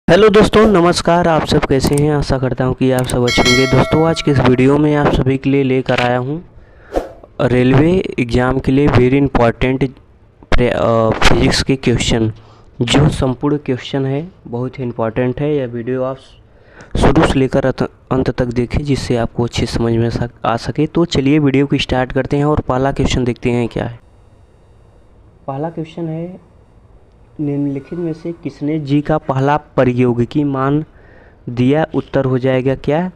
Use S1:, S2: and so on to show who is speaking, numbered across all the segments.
S1: Hello दोस्तों, नमस्कार। आप सब कैसे हैं? आशा करता हूं कि आप सब अच्छे होंगे। दोस्तों, आज के इस वीडियो में आप सभी के लिए लेकर आया हूं रेलवे एग्ज़ाम के लिए वेरी इंपॉर्टेंट फिजिक्स के क्वेश्चन। जो संपूर्ण क्वेश्चन है बहुत ही इंपॉर्टेंट है। यह वीडियो आप शुरू से लेकर अंत तक देखें जिससे आपको अच्छी समझ में आ सके। तो चलिए वीडियो को स्टार्ट करते हैं और पहला क्वेश्चन देखते हैं क्या है। पहला क्वेश्चन है, निम्नलिखित में से किसने जी का पहला प्रायोगिकी मान दिया? उत्तर हो जाएगा क्या?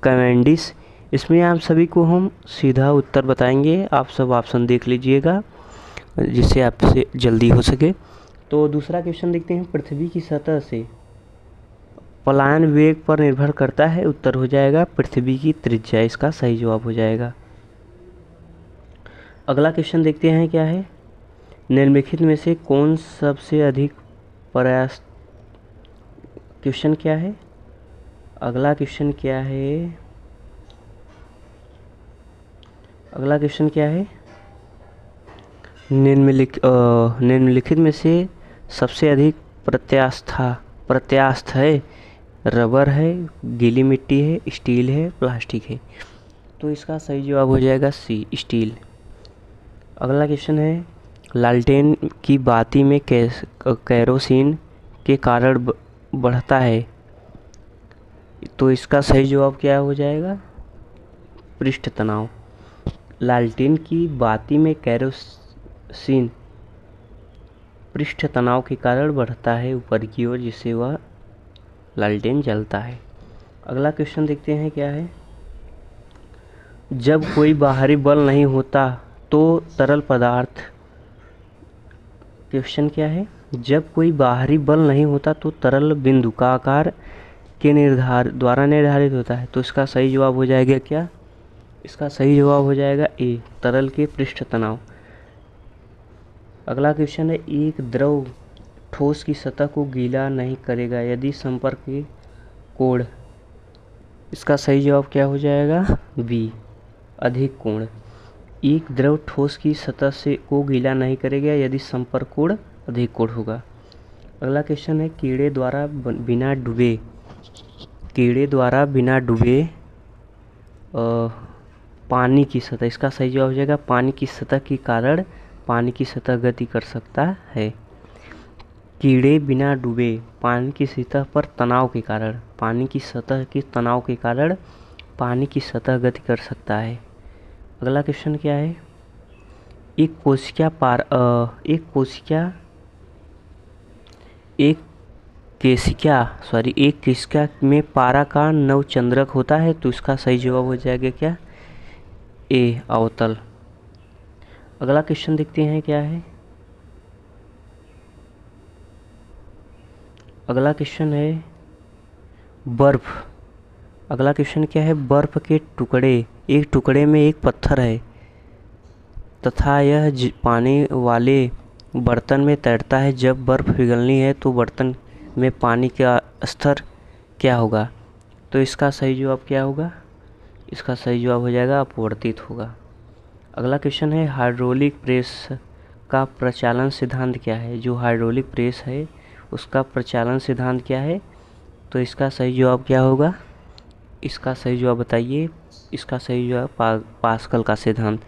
S1: कैवेंडिश। इसमें आप सभी को हम सीधा उत्तर बताएंगे। आप सब ऑप्शन देख लीजिएगा जिससे आपसे जल्दी हो सके। तो दूसरा क्वेश्चन देखते हैं, पृथ्वी की सतह से पलायन वेग पर निर्भर करता है? उत्तर हो जाएगा पृथ्वी की त्रिज्या। इसका सही जवाब हो जाएगा। अगला क्वेश्चन देखते हैं क्या है, निम्नलिखित में से कौन सबसे अधिक प्रयास। क्वेश्चन क्या है? अगला क्वेश्चन क्या है? अगला क्वेश्चन क्या है? निम्नलिखित में से सबसे अधिक प्रत्यास्थ है? रबर है, गीली मिट्टी है, स्टील है, प्लास्टिक है? तो इसका सही जवाब हो जाएगा सी, स्टील। अगला क्वेश्चन है, लालटेन की बाती में कैरोसिन के कारण बढ़ता है? तो इसका सही जवाब क्या हो जाएगा? पृष्ठ तनाव। लालटेन की बाती में कैरोसिन पृष्ठ तनाव के कारण बढ़ता है ऊपर की ओर, जिससे वह लालटेन जलता है। अगला क्वेश्चन देखते हैं क्या है, जब कोई बाहरी बल नहीं होता तो तरल पदार्थ। क्वेश्चन क्या है, जब कोई बाहरी बल नहीं होता तो तरल बिंदु का आकार के द्वारा निर्धारित होता है? तो इसका सही जवाब हो जाएगा क्या? इसका सही जवाब हो जाएगा ए, तरल के पृष्ठ तनाव। अगला क्वेश्चन है, एक द्रव ठोस की सतह को गीला नहीं करेगा यदि संपर्क के कोण। इसका सही जवाब क्या हो जाएगा? बी, अधिक कोण। एक द्रव ठोस की सतह से को गीला नहीं करेगा यदि संपर्क कोण अधिक कोण होगा। अगला क्वेश्चन है, कीड़े द्वारा बिना डूबे पानी की सतह। इसका सही जवाब हो जाएगा पानी की सतह के कारण पानी की सतह गति कर सकता है। कीड़े बिना डूबे पानी की सतह पर तनाव के कारण, पानी की सतह के तनाव के कारण पानी की सतह गति कर सकता है। अगला क्वेश्चन क्या है, एक केशिका में पारा का नवचंद्रक होता है? तो इसका सही जवाब हो जाएगा क्या? ए, अवतल। अगला क्वेश्चन देखते हैं क्या है। अगला क्वेश्चन है, बर्फ। अगला क्वेश्चन क्या है, बर्फ के एक टुकड़े में एक पत्थर है तथा यह पानी वाले बर्तन में तैरता है। जब बर्फ पिघलनी है तो बर्तन में पानी का स्तर क्या होगा? तो इसका सही जवाब क्या होगा? इसका सही जवाब हो जाएगा अपवर्तित होगा। अगला क्वेश्चन है, हाइड्रोलिक प्रेस का प्रचालन सिद्धांत क्या है? जो हाइड्रोलिक प्रेस है उसका प्रचालन सिद्धांत क्या है? तो इसका सही जवाब क्या होगा? इसका सही जवाब बताइए। इसका सही जवाब पास्कल का सिद्धांत।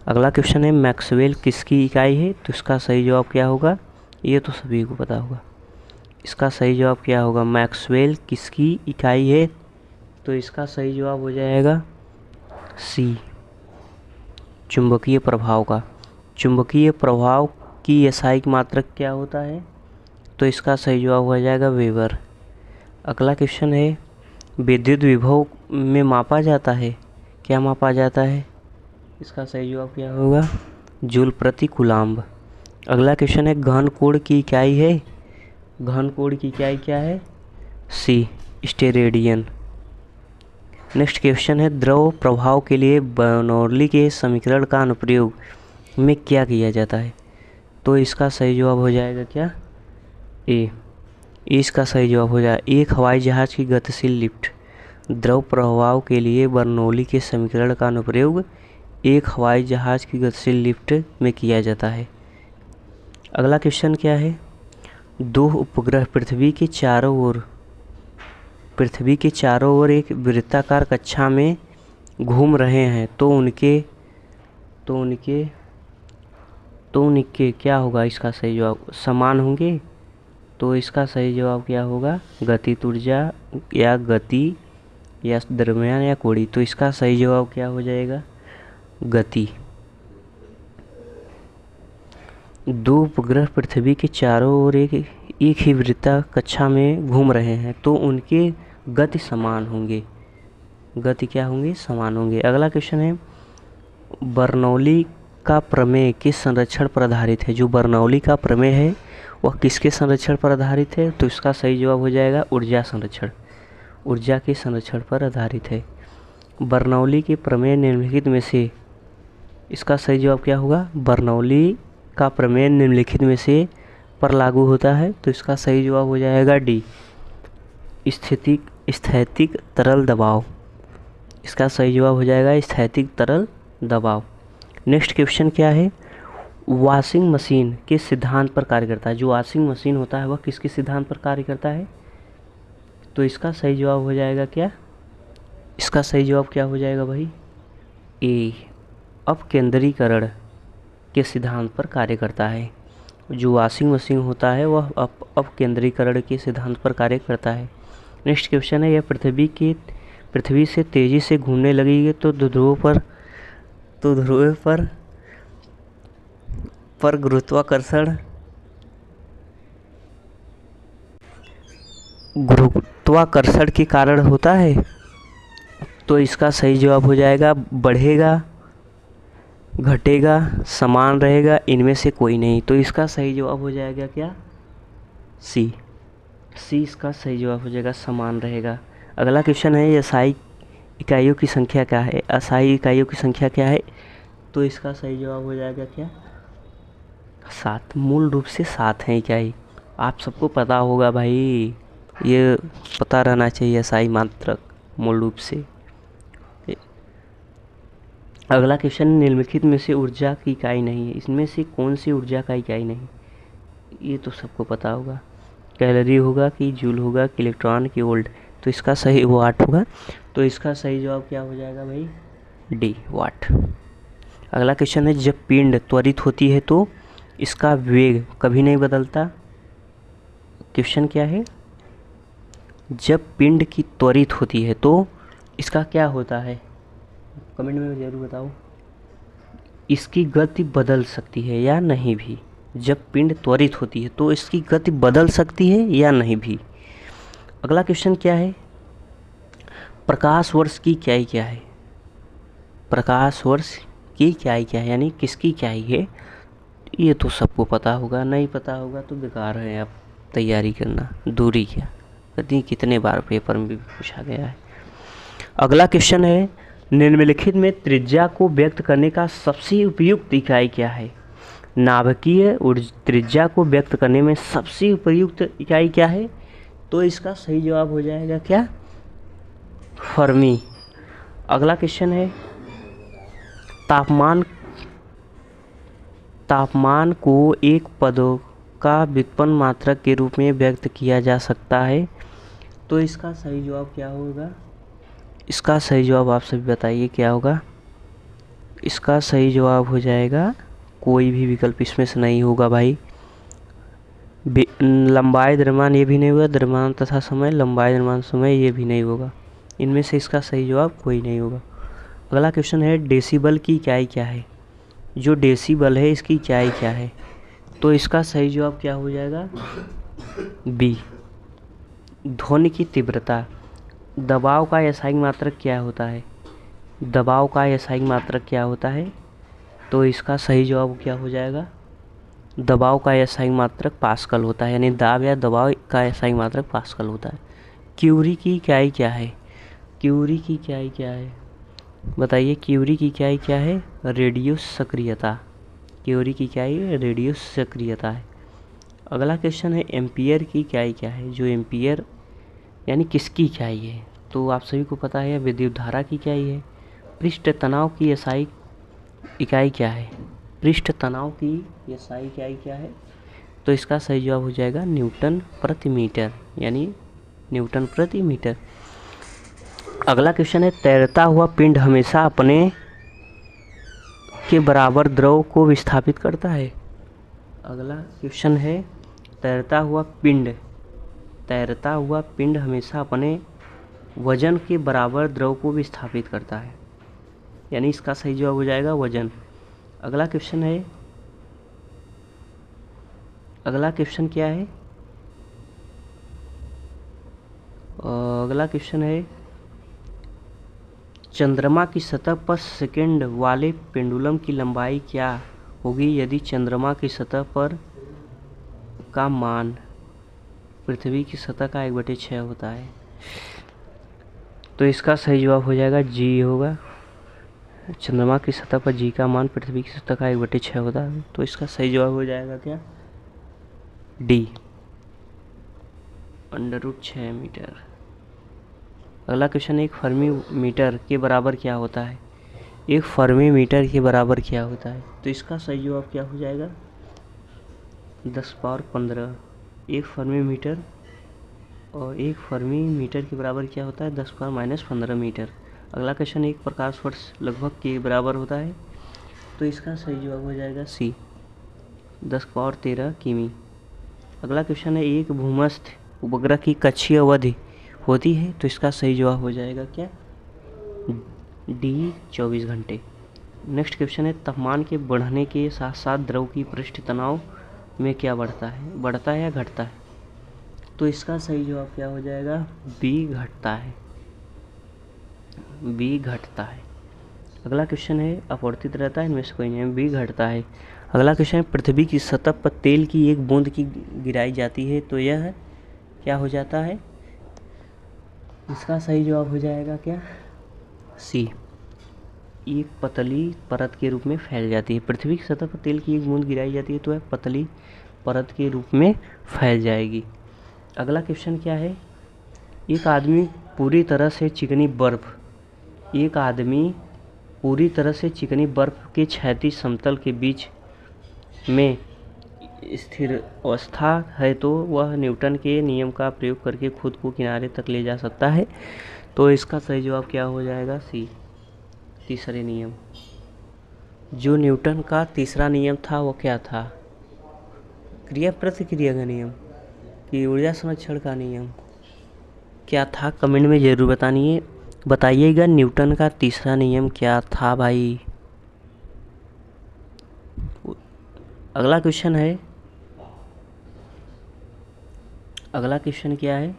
S1: अगला क्वेश्चन है, मैक्सवेल किसकी इकाई है? तो इसका सही जवाब क्या होगा? ये तो सभी को पता होगा। इसका सही जवाब क्या होगा? मैक्सवेल किसकी इकाई है? तो इसका सही जवाब हो जाएगा सी, चुंबकीय प्रभाव का। चुंबकीय प्रभाव की एसआई मात्रक क्या होता है? तो इसका सही जवाब हो जाएगा वेबर। अगला क्वेश्चन है, विद्युत विभव में मापा जाता है? क्या मापा जाता है? इसका सही जवाब क्या होगा? जूल प्रति कूलम्ब। अगला क्वेश्चन है, घन कोण की इकाई है? घन कोण की इकाई क्या है? सी, स्टेरेडियन। नेक्स्ट क्वेश्चन है, द्रव प्रभाव के लिए बर्नौली के समीकरण का अनुप्रयोग में क्या किया जाता है? तो इसका सही जवाब हो जाएगा क्या? ए, इसका सही जवाब हो जाएगा एक हवाई जहाज की गतिशील लिफ्ट। द्रव प्रभाव के लिए बर्नौली के समीकरण का अनुप्रयोग एक हवाई जहाज की गतिशील लिफ्ट में किया जाता है। अगला क्वेश्चन क्या है, दो उपग्रह पृथ्वी के चारों ओर एक वृत्ताकार कक्षा में घूम रहे हैं तो उनके क्या होगा? इसका सही जवाब समान होंगे। तो इसका सही जवाब क्या होगा? गतिज ऊर्जा या गति या द्रव्यमान या कोणीय। तो इसका सही जवाब क्या हो जाएगा? गति। दो उपग्रह पृथ्वी के चारों ओर एक ही वृत्ताकार कक्षा में घूम रहे हैं तो उनके गति समान होंगे। गति क्या होंगे? समान होंगे। अगला क्वेश्चन है, बर्नौली का प्रमेय किस संरक्षण पर आधारित है? जो बर्नौली का प्रमेय है वह किसके संरक्षण पर आधारित है? तो इसका सही जवाब हो जाएगा ऊर्जा संरक्षण। ऊर्जा के संरक्षण पर आधारित है। बर्नौली के प्रमेय निम्नलिखित में से, इसका सही जवाब क्या होगा? बर्नौली का प्रमेय निम्नलिखित में से पर लागू होता है। तो इसका सही जवाब हो जाएगा डी, स्थैतिक तरल दबाव। इसका सही जवाब हो जाएगा स्थैतिक तरल दबाव। नेक्स्ट क्वेश्चन क्या है? वॉशिंग मशीन किस सिद्धांत पर कार्य करता है? जो वॉशिंग मशीन होता है वह किसके सिद्धांत पर कार्य करता है? तो इसका सही जवाब हो जाएगा क्या? इसका सही जवाब क्या हो जाएगा भाई? ए, अपकेंद्रीकरण के सिद्धांत पर कार्य करता है। जो वॉशिंग मशीन होता है वह अपकेंद्रीकरण के सिद्धांत पर कार्य करता है। नेक्स्ट क्वेश्चन है, यह पृथ्वी से तेजी से घूमने लगेगी तो ध्रुव पर गुरुत्वाकर्षण के कारण होता है। तो इसका सही जवाब हो जाएगा बढ़ेगा, घटेगा, समान रहेगा, इनमें से कोई नहीं। तो इसका सही जवाब हो जाएगा क्या? सी इसका सही जवाब हो जाएगा, समान रहेगा। अगला क्वेश्चन है, एसआई इकाइयों की संख्या क्या है? एसआई इकाइयों की संख्या क्या है? तो इसका सही जवाब हो जाएगा क्या? 7। मूल रूप से 7 है इकाई। आप सबको पता होगा भाई, ये पता रहना चाहिए एसआई मात्रक मूल रूप से। अगला क्वेश्चन, निम्नलिखित में से ऊर्जा की इकाई नहीं है। इसमें से कौन सी ऊर्जा का इकाई नहीं? ये तो सबको पता होगा। कैलोरी होगा कि जूल होगा कि इलेक्ट्रॉन की वोल्ट? तो इसका सही वाट होगा। तो इसका सही जवाब क्या हो जाएगा भाई? डी, वाट। अगला क्वेश्चन है, जब पिंड त्वरित होती है तो इसका वेग कभी नहीं बदलता। क्वेश्चन क्या है? जब पिंड की त्वरित होती है तो इसका क्या होता है? कमेंट में ज़रूर बताओ। इसकी गति बदल सकती है या नहीं भी। जब पिंड त्वरित होती है तो इसकी गति बदल सकती है या नहीं भी। अगला क्वेश्चन क्या है? प्रकाश वर्ष की इकाई क्या है? प्रकाश वर्ष की इकाई क्या है, यानी किसकी इकाई है? ये तो सबको पता होगा। नहीं पता होगा तो बेकार है आप तैयारी करना। दूरी क्या कभी कितने बार पेपर में भी पूछा गया है। अगला क्वेश्चन है, निम्नलिखित में त्रिज्या को व्यक्त करने का सबसे उपयुक्त इकाई क्या है? नाभिकीय त्रिज्या को व्यक्त करने में सबसे उपयुक्त इकाई क्या है? तो इसका सही जवाब हो जाएगा क्या? फर्मी। अगला क्वेश्चन है, तापमान को एक पद का व्युत्पन्न मात्रक के रूप में व्यक्त किया जा सकता है। तो इसका सही जवाब क्या होगा? इसका सही जवाब आप सभी बताइए क्या होगा? इसका सही जवाब हो जाएगा, कोई भी विकल्प इसमें से नहीं होगा भाई। लंबाई द्रव्यमान ये भी नहीं होगा, द्रव्यमान तथा समय, लंबाई द्रव्यमान समय ये भी नहीं होगा। इनमें से इसका सही जवाब कोई नहीं होगा। अगला क्वेश्चन है, डेसिबल की इकाई क्या है? जो डेसिबल है इसकी इकाई क्या है? तो इसका सही जवाब क्या हो जाएगा? बी, ध्वनि की तीव्रता। दबाव का यासायिक मात्रक क्या होता है? दबाव का यासायिक मात्रक क्या होता है? तो इसका सही जवाब क्या हो जाएगा? दबाव का यासायिक मात्रक पास्कल होता है, यानी दाब या दबाव का यासायिक मात्रक पास्कल होता है। क्यूरी की इकाई क्या है? क्यूरी की इकाई क्या है? बताइए, क्यूरी की इकाई क्या है? रेडियो सक्रियता। क्यूरी की इकाई रेडियो सक्रियता है। अगला क्वेश्चन है, एम्पियर की इकाई क्या है? जो एम्पियर यानी किसकी इकाई है? तो आप सभी को पता है विद्युत धारा की इकाई है। पृष्ठ तनाव की यासायिक इकाई क्या है? पृष्ठ तनाव की यासायिक इकाई क्या है? तो इसका सही जवाब हो जाएगा न्यूटन प्रति मीटर, यानी न्यूटन प्रति मीटर। अगला क्वेश्चन है, तैरता हुआ पिंड हमेशा अपने के बराबर द्रव को विस्थापित करता है। अगला क्वेश्चन है, तैरता हुआ पिंड हमेशा अपने वजन के बराबर द्रव को विस्थापित करता है, यानी इसका सही जवाब हो जाएगा वजन। अगला क्वेश्चन क्या है? अगला क्वेश्चन है, चंद्रमा की सतह पर सेकंड वाले पेंडुलम की लंबाई क्या होगी यदि चंद्रमा की सतह पर का मान पृथ्वी की सतह का 1/6 होता है? तो इसका सही जवाब हो जाएगा जी होगा। चंद्रमा की सतह पर जी का मान पृथ्वी की सतह का 1/6 होता है, तो इसका सही जवाब हो जाएगा क्या? D, √6 metre. अगला क्वेश्चन, एक फर्मी मीटर के बराबर क्या होता है? एक फर्मी मीटर के बराबर क्या होता है? तो इसका सही जवाब क्या हो जाएगा? 10⁻15। एक फर्मी मीटर, और एक फर्मी मीटर के बराबर क्या होता है? 10⁻−15 मीटर। अगला क्वेश्चन, एक प्रकाश वर्ष लगभग के बराबर होता है? तो इसका सही जवाब हो जाएगा सी, 10⁻13 किमी। अगला क्वेश्चन है, एक भूमस्थ उपग्रह की कक्षीय अवधि होती है? तो इसका सही जवाब हो जाएगा क्या? डी, 24 घंटे। नेक्स्ट क्वेश्चन है, तापमान के बढ़ने के साथ साथ द्रव की पृष्ठ तनाव में क्या बढ़ता है या घटता है? तो इसका सही जवाब क्या हो जाएगा? बी, घटता है। बी, घटता है। अगला क्वेश्चन है, अपवर्तित रहता है, इनमें से कोई नहीं है, बी, घटता है। अगला क्वेश्चन है, पृथ्वी की सतह पर तेल की एक बूंद की गिराई जाती है तो यह क्या हो जाता है? इसका सही जवाब हो जाएगा क्या? सी, एक पतली परत के रूप में फैल जाती है। पृथ्वी की सतह पर तेल की एक बूंद गिराई जाती है तो वह पतली परत के रूप में फैल जाएगी। अगला क्वेश्चन क्या है, एक आदमी पूरी तरह से चिकनी बर्फ के क्षैतिज समतल के बीच में स्थिर अवस्था है तो वह न्यूटन के नियम का प्रयोग करके खुद को किनारे तक ले जा सकता है। तो इसका सही जवाब क्या हो जाएगा? सी, तीसरे नियम। जो न्यूटन का तीसरा नियम था वो क्या था? क्रिया प्रतिक्रिया का नियम कि ऊर्जा संरक्षण का नियम क्या था? कमेंट में ज़रूर बताइएगा न्यूटन का तीसरा नियम क्या था भाई। अगला क्वेश्चन क्या है,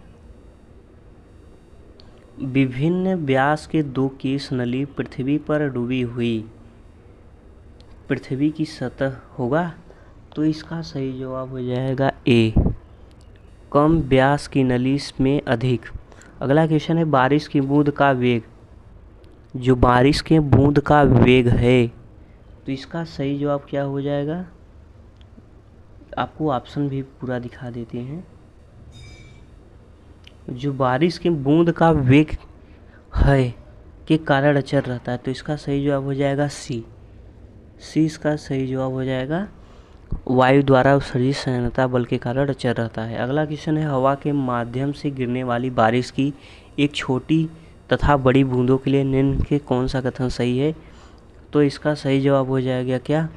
S1: विभिन्न व्यास के 2 केश नली पृथ्वी पर डूबी हुई पृथ्वी की सतह होगा? तो इसका सही जवाब हो जाएगा ए, कम व्यास की नली में अधिक। अगला क्वेश्चन है, बारिश की बूंद का वेग, जो बारिश के बूंद का वेग है, तो इसका सही जवाब क्या हो जाएगा? आपको ऑप्शन भी पूरा दिखा देते हैं। जो बारिश की बूंद का वेग है के कारण अचर रहता है, तो इसका सही जवाब हो जाएगा सी। इसका सही जवाब हो जाएगा, वायु द्वारा उत्सर्जित संयोजकता बल के कारण अचर रहता है। अगला क्वेश्चन है, हवा के माध्यम से गिरने वाली बारिश की एक छोटी तथा बड़ी बूंदों के लिए निम्न के कौन सा कथन सही है? तो इसका सही जवाब हो जाएगा क्या?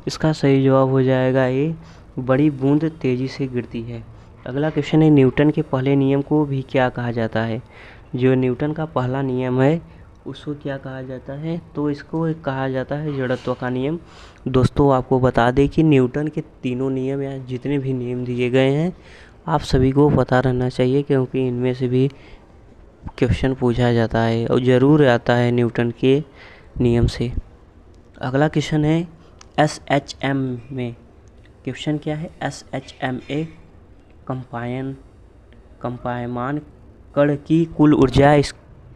S1: इसका सही जवाब हो जाएगा ए, बड़ी बूंद तेजी से गिरती है। अगला क्वेश्चन है, न्यूटन के पहले नियम को भी क्या कहा जाता है? जो न्यूटन का पहला नियम है उसको क्या कहा जाता है? तो इसको कहा जाता है जड़त्व का नियम। दोस्तों आपको बता दें कि न्यूटन के तीनों नियम या जितने भी नियम दिए गए हैं आप सभी को पता रहना चाहिए, क्योंकि इनमें से भी क्वेश्चन पूछा जाता है और ज़रूर आता है न्यूटन के नियम से। अगला क्वेश्चन है, SHM में क्वेश्चन क्या है? SHM एक कंपायमान कण की कुल ऊर्जा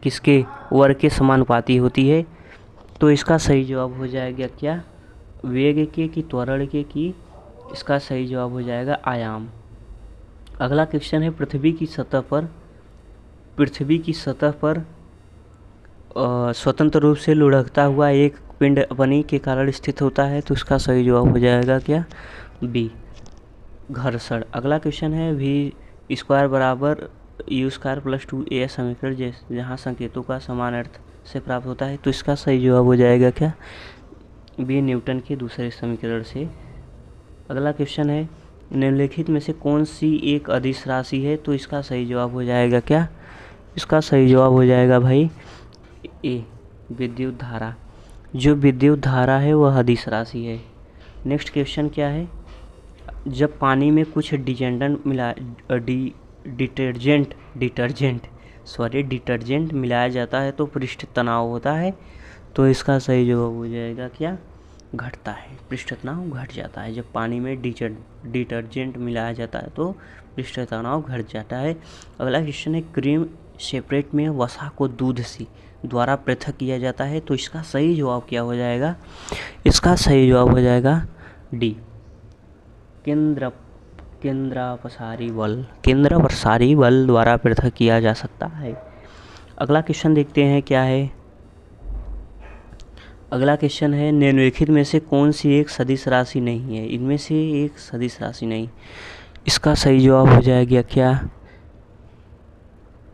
S1: किसके वर्ग के समानुपाती होती है? तो इसका सही जवाब हो जाएगा क्या? वेग के कि त्वरण के कि? इसका सही जवाब हो जाएगा आयाम। अगला क्वेश्चन है, पृथ्वी की सतह पर स्वतंत्र रूप से लुढ़कता हुआ एक पिंड अपनी के कारण स्थित होता है, तो इसका सही जवाब हो जाएगा क्या? बी। घर्षण। अगला क्वेश्चन है v स्क्वायर बराबर u स्क्वायर प्लस 2a समीकरण जहाँ संकेतों का समान अर्थ से प्राप्त होता है, तो इसका सही जवाब हो जाएगा क्या, बी न्यूटन के दूसरे समीकरण से। अगला क्वेश्चन है निम्नलिखित में से कौन सी एक अदिश राशि है, तो इसका सही जवाब हो जाएगा क्या, इसका सही जवाब हो जाएगा भाई ए विद्युत धारा। जो विद्युत धारा है वह अदिश राशि है। नेक्स्ट क्वेश्चन क्या है, जब पानी में कुछ डिटर्जेंट मिलाया जाता है तो पृष्ठ तनाव होता है, तो इसका सही जवाब हो जाएगा क्या, घटता है, पृष्ठ तनाव घट जाता है। जब पानी में डिटर्जेंट मिलाया जाता है तो पृष्ठ तनाव घट जाता है। अगला क्वेश्चन है क्रीम सेपरेट में वसा को दूध से द्वारा पृथक किया जाता है, तो इसका सही जवाब क्या हो जाएगा, इसका सही जवाब हो जाएगा डी केंद्रापसारी बल द्वारा पृथक किया जा सकता है। अगला क्वेश्चन देखते हैं क्या है। अगला क्वेश्चन है निम्नलिखित में से कौन सी एक सदिश राशि नहीं है, इनमें से एक सदिश राशि नहीं, इसका सही जवाब हो जाएगा क्या,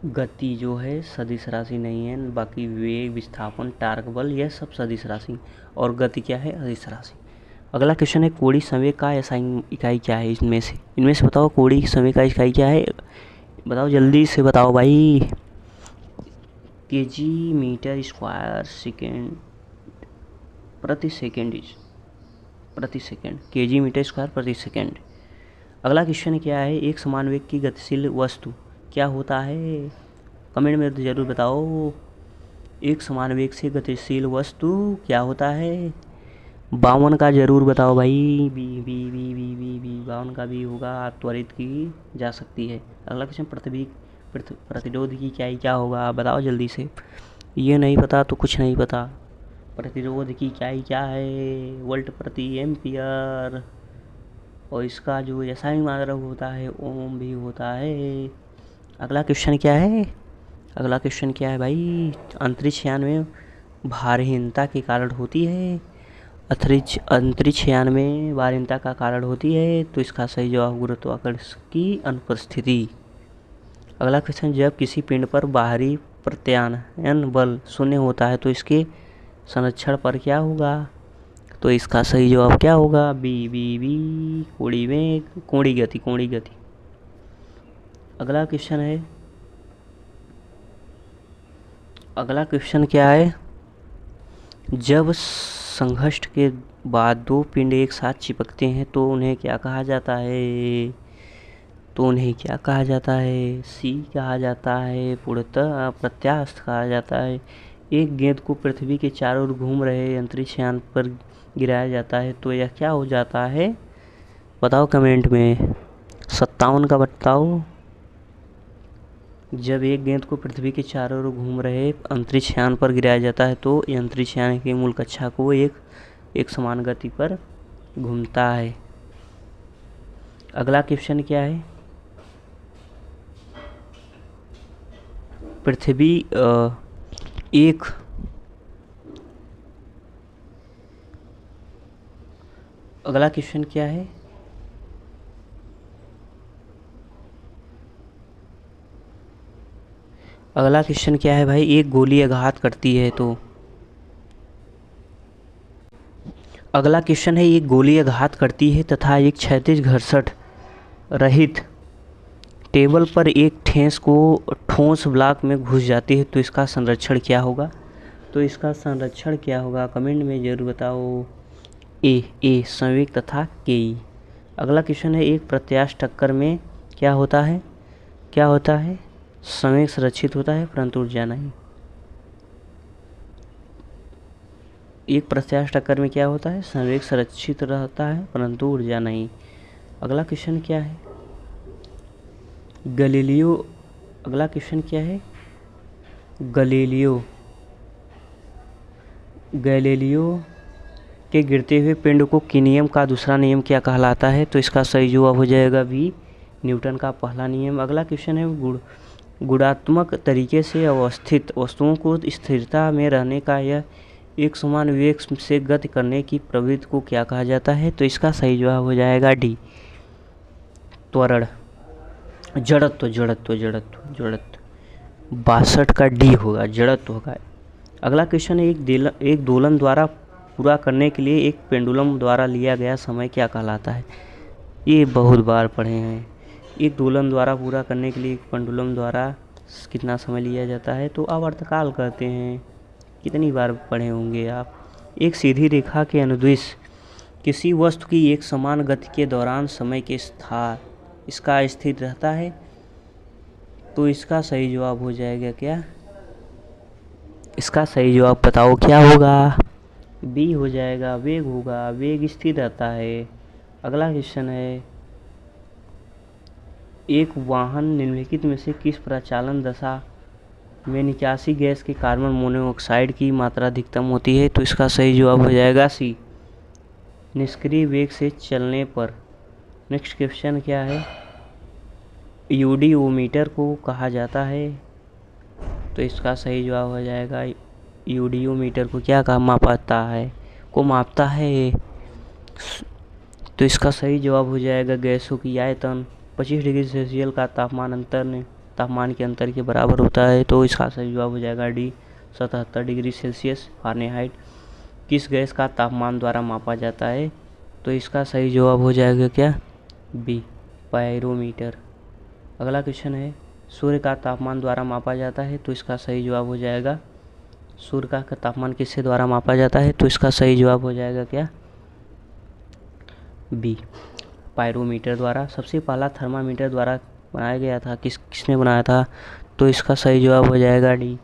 S1: गति जो है सदिश राशि नहीं है, बाकी वेग, विस्थापन, टार्क बल यह सब सदिश राशि, और गति क्या है, अदिश राशि। अगला क्वेश्चन है कोणीय संवेग का इकाई क्या है, इनमें से बताओ कोणीय संवेग का इकाई क्या है, बताओ जल्दी से बताओ भाई। केजी मीटर स्क्वायर सेकेंड प्रति सेकेंड केजी मीटर स्क्वायर प्रति सेकेंड। अगला क्वेश्चन क्या है, एक समान वेग की गतिशील वस्तु क्या होता है, कमेंट में ज़रूर बताओ। एक समान वेग से गतिशील वस्तु क्या होता है, 52 का ज़रूर बताओ भाई, बी 52 का भी होगा, त्वरित की जा सकती है। अगला क्वेश्चन प्रतिरोध की क्या होगा, बताओ जल्दी से, ये नहीं पता तो कुछ नहीं पता। प्रतिरोध की क्या है, वोल्ट प्रति एम्पियर, और इसका जो एसआई मात्रक होता है ओम भी होता है। अगला क्वेश्चन क्या है, अगला क्वेश्चन क्या है भाई, अंतरिक्ष यान में भारहीनता के कारण होती है, अंतरिक्ष यान में भारहीनता का कारण होती है, तो इसका सही जवाब गुरुत्वाकर्षण की अनुपस्थिति। अगला क्वेश्चन जब किसी पिंड पर बाहरी प्रत्यानयन बल शून्य होता है तो इसके संरक्षण पर क्या होगा, तो इसका सही जवाब क्या होगा, बी कोणीय गति। अगला क्वेश्चन है, अगला क्वेश्चन क्या है, जब संघर्ष के बाद दो पिंड एक साथ चिपकते हैं तो उन्हें क्या कहा जाता है, तो उन्हें क्या कहा जाता है, सी कहा जाता है, पूर्णतः प्रत्यास्थ कहा जाता है। एक गेंद को पृथ्वी के चारों ओर घूम रहे अंतरिक्ष यान पर गिराया जाता है तो यह क्या हो जाता है, बताओ कमेंट में, 57 का बताओ। जब एक गेंद को पृथ्वी के चारों ओर घूम रहे अंतरिक्ष यान पर गिराया जाता है तो अंतरिक्ष यान के मूल कक्षा को एक समान गति पर घूमता है। अगला क्वेश्चन क्या है, पृथ्वी एक अगला क्वेश्चन क्या है, अगला क्वेश्चन क्या है भाई, एक गोली आघात करती है तो, अगला क्वेश्चन है एक गोली आघात करती है तथा एक क्षैतिज घर्षण रहित टेबल पर एक ठोस ब्लॉक में घुस जाती है तो इसका संरक्षण क्या होगा, तो इसका संरक्षण क्या होगा, कमेंट में जरूर बताओ। ए संवेग तथा के। अगला क्वेश्चन है एक प्रत्यास्थ टक्कर में क्या होता है, संवेग संरक्षित होता है परंतु ऊर्जा नहीं। एक प्रत्यास्थ टक्कर में क्या होता है, संवेग संरक्षित रहता है परंतु ऊर्जा नहीं। अगला क्वेश्चन क्या है, अगला क्वेश्चन क्या है, गैलीलियो के गिरते हुए पिंड को किस नियम का दूसरा नियम क्या कहलाता है, तो इसका सही जवाब हो जाएगा बी न्यूटन का पहला नियम। अगला क्वेश्चन है गुणात्मक तरीके से अवस्थित वस्तुओं को स्थिरता में रहने का यह एक समान वेग से गति करने की प्रवृत्ति को क्या कहा जाता है, तो इसका सही जवाब हो जाएगा डी त्वरण, जड़त्व जड़त्व जड़त्व जड़त्व 62 का डी होगा, जड़त्व होगा। अगला क्वेश्चन है, एक दोलन द्वारा पूरा करने के लिए एक पेंडुलम द्वारा लिया गया समय क्या कहलाता है? ये बहुत बार पढ़े हैं। एक दोलन द्वारा पूरा करने के लिए एक पेंडुलम द्वारा कितना समय लिया जाता है? तो आवर्तकाल कहते हैं। कितनी बार पढ़े होंगे आप। एक सीधी रेखा के अनुदिश किसी वस्तु की एक समान गति के दौरान समय के स्थान इसका स्थिर रहता है, तो इसका सही जवाब हो जाएगा क्या? इसका सही जवाब बताओ क्या होगा? बी हो जाएगा, वेग होगा। वेग स्थिर रहता है। अगला क्वेश्चन है, एक वाहन निम्नलिखित में से किस प्रचालन दशा में निकासी गैस के कार्बन मोनोऑक्साइड की मात्रा अधिकतम होती है? तो इसका सही जवाब हो जाएगा सी, निष्क्रिय वेग से चलने पर। नेक्स्ट क्वेश्चन क्या है, यूडियोमीटर को कहा जाता है? तो इसका सही जवाब हो जाएगा, यूडियोमीटर को क्या कहा मापता है? को मापता है। तो इसका सही जवाब हो जाएगा गैसों की आयतन। 25 डिग्री सेल्सियस का तापमान के अंतर के बराबर होता है, तो इसका सही जवाब हो जाएगा डी, 77 डिग्री सेल्सियस फ़ारेनहाइट। किस गैस का तापमान द्वारा मापा जाता है? तो इसका सही जवाब हो जाएगा क्या? B, pyrometer. अगला क्वेश्चन है, सूर्य का तापमान द्वारा मापा जाता है? तो इसका सही जवाब हो जाएगा, सूर्य का तापमान किससे द्वारा मापा जाता है? तो इसका सही जवाब हो जाएगा क्या? बी, पायरोमीटर द्वारा। सबसे पहला थर्मामीटर द्वारा बनाया गया था, किसने बनाया था? तो इसका सही जवाब हो जाएगा डी,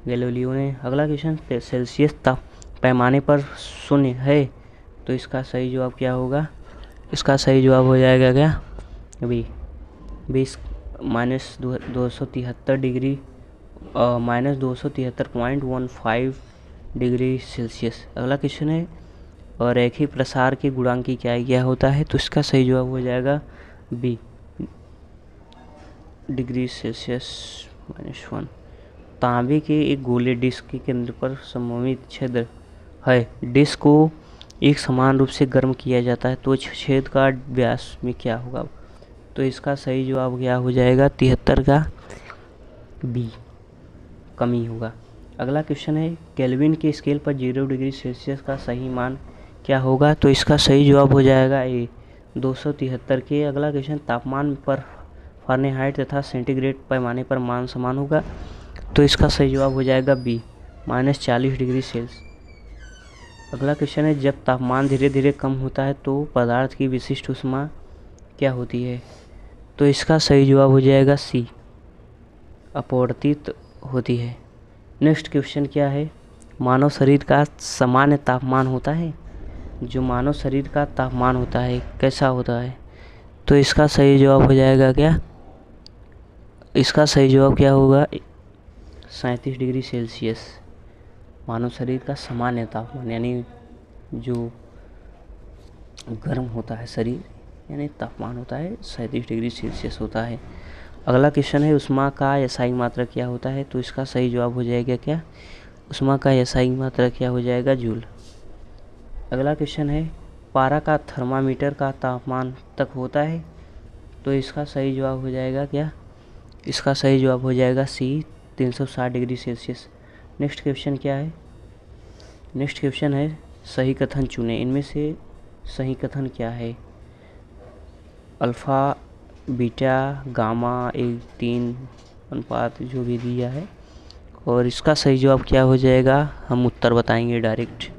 S1: गैलीलियो ने। अगला क्वेश्चन, सेल्सियस पैमाने पर शून्य है, तो इसका सही जवाब क्या होगा? इसका सही जवाब हो जाएगा क्या? B, 20 minus 273 degree minus 273.15 degree Celsius. अगला क्वेश्चन है, और रेखीय प्रसार के गुणांक की क्या होता है? तो इसका सही जवाब हो जाएगा बी, डिग्री सेल्सियस -1। तांबे के एक गोले डिस्क के केंद्र पर सममित छिद्र है। डिस्क को एक समान रूप से गर्म किया जाता है, तो छेद का व्यास में क्या होगा? तो इसका सही जवाब क्या हो जाएगा? 73 का बी, कमी होगा। अगला क्वेश्चन है, केल्विन के स्केल पर 0 डिग्री सेल्सियस का सही मान क्या होगा? तो इसका सही जवाब हो जाएगा ए, 273 के। अगला क्वेश्चन, तापमान पर फ़ारेनहाइट तथा सेंटीग्रेड पैमाने पर मान समान होगा? तो इसका सही जवाब हो जाएगा बी, -40 डिग्री सेल्सियस। अगला क्वेश्चन है, जब तापमान धीरे धीरे कम होता है तो पदार्थ की विशिष्ट ऊष्मा क्या होती है? तो इसका सही जवाब हो जाएगा सी, अपवर्तित होती है। नेक्स्ट क्वेश्चन क्या है, मानव शरीर का सामान्य तापमान होता है? जो मानव शरीर का तापमान होता है कैसा होता है? तो इसका सही जवाब हो जाएगा क्या? इसका सही जवाब क्या होगा? 37 डिग्री सेल्सियस मानव शरीर का सामान्य तापमान, यानी जो गर्म होता है शरीर, यानी तापमान होता है 37 डिग्री सेल्सियस होता है। अगला क्वेश्चन है, ऊष्मा का एसआई मात्रक क्या होता है? तो इसका सही जवाब हो जाएगा क्या? ऊष्मा का एसआई मात्रक क्या हो जाएगा? जूल। अगला क्वेश्चन है, पारा का थर्मामीटर का तापमान तक होता है? तो इसका सही जवाब हो जाएगा क्या? इसका सही जवाब हो जाएगा सी, 360 डिग्री सेल्सियस। नेक्स्ट क्वेश्चन क्या है? नेक्स्ट क्वेश्चन है, सही कथन चुनें। इनमें से सही कथन क्या है? अल्फ़ा, बीटा, गामा 1:3 अनुपात जो भी दिया है, और इसका सही जवाब क्या हो जाएगा? हम उत्तर बताएंगे डायरेक्ट,